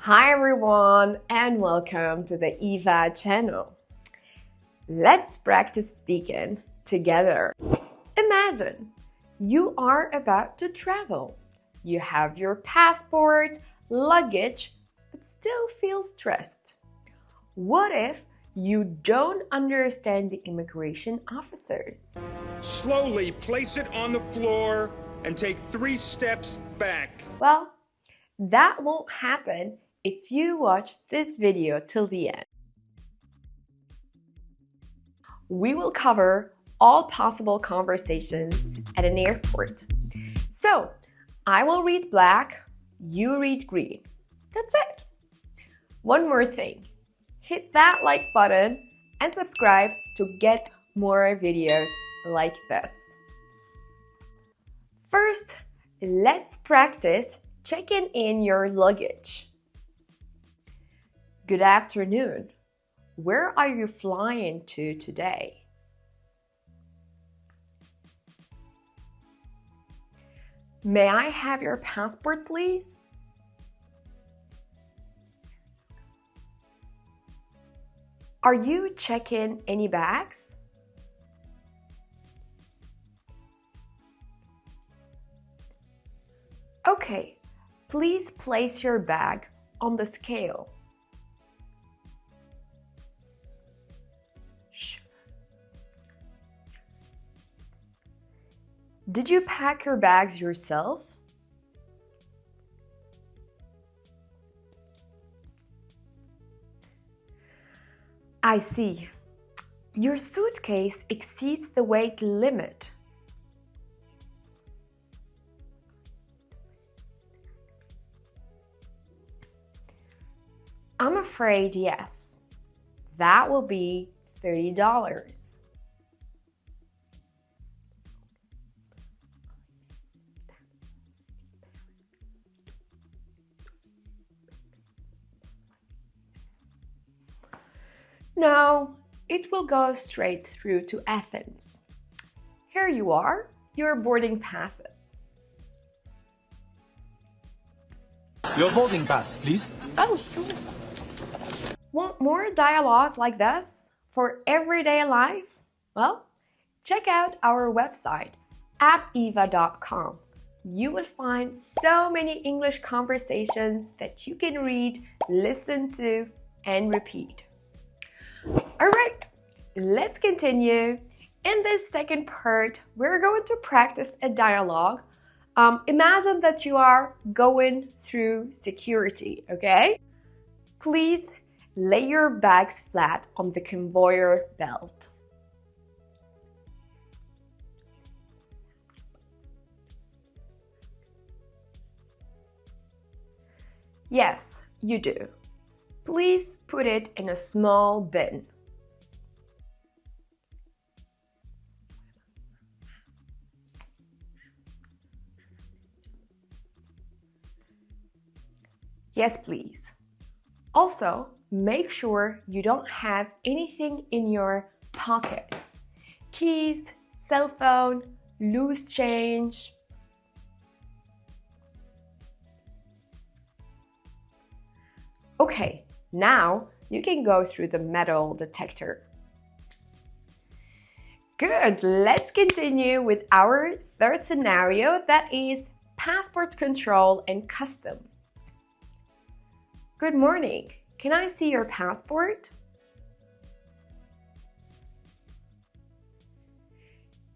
Hi everyone and welcome to the Eva channel. Let's practice speaking together. Imagine you are about to travel. You have your passport, luggage, but still feel stressed. What if you don't understand the immigration officers? Slowly place it on the floor and take 3 steps back. Well, that won't happen if you watch this video till the end. We will cover all possible conversations at an airport. So, I will read black, you read green. That's it. One more thing. Hit that like button and subscribe to get more videos like this. First, let's practice checking in your luggage. Good afternoon. Where are you flying to today? May I have your passport, please? Are you checking any bags? Okay, please place your bag on the scale. Did you pack your bags yourself? I see. Your suitcase exceeds the weight limit. I'm afraid yes. That will be $30. No, it will go straight through to Athens. Here you are, your boarding passes. Your boarding pass, please. Oh, sure. Want more dialogue like this for everyday life? Well, check out our website at eva.com. You will find so many English conversations that you can read, listen to, and repeat. All right, let's continue. In this second part, we're going to practice a dialogue. Imagine that you are going through security, okay? Please lay your bags flat on the conveyor belt. Yes, you do. Please put it in a small bin. Yes, please. Also, make sure you don't have anything in your pockets. Keys, cell phone, loose change. Okay, now you can go through the metal detector. Good, let's continue with our third scenario, that is passport control and custom. Good morning. Can I see your passport?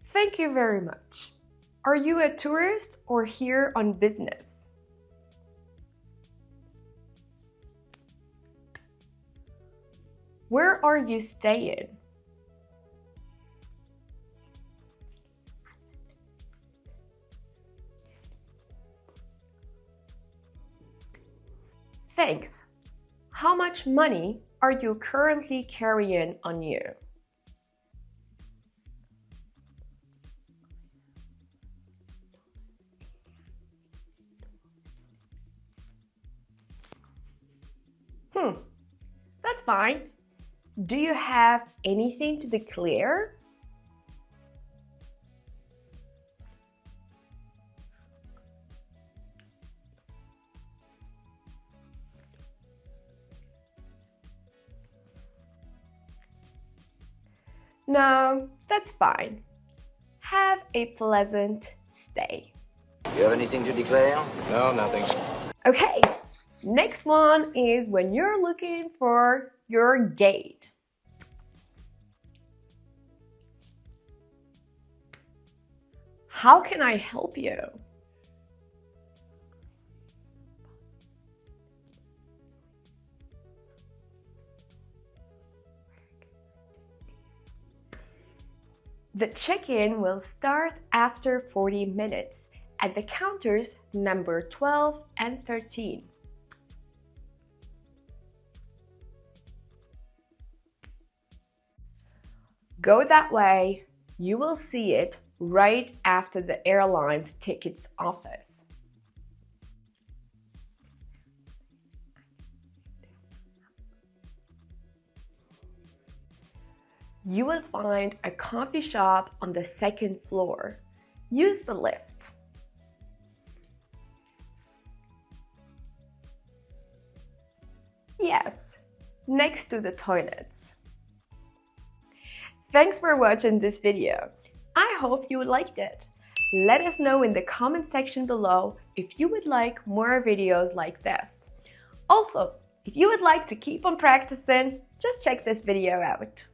Thank you very much. Are you a tourist or here on business? Where are you staying? Thanks. How much money are you currently carrying on you? That's fine. Do you have anything to declare? No, that's fine. Have a pleasant stay. You have anything to declare? No, nothing. Okay, next one is when you're looking for your gate. How can I help you? The check-in will start after 40 minutes at the counters number 12 and 13. Go that way, you will see it right after the airline's tickets office. You will find a coffee shop on the second floor. Use the lift. Yes, next to the toilets. Thanks for watching this video. I hope you liked it. Let us know in the comment section below if you would like more videos like this. Also, if you would like to keep on practicing, just check this video out.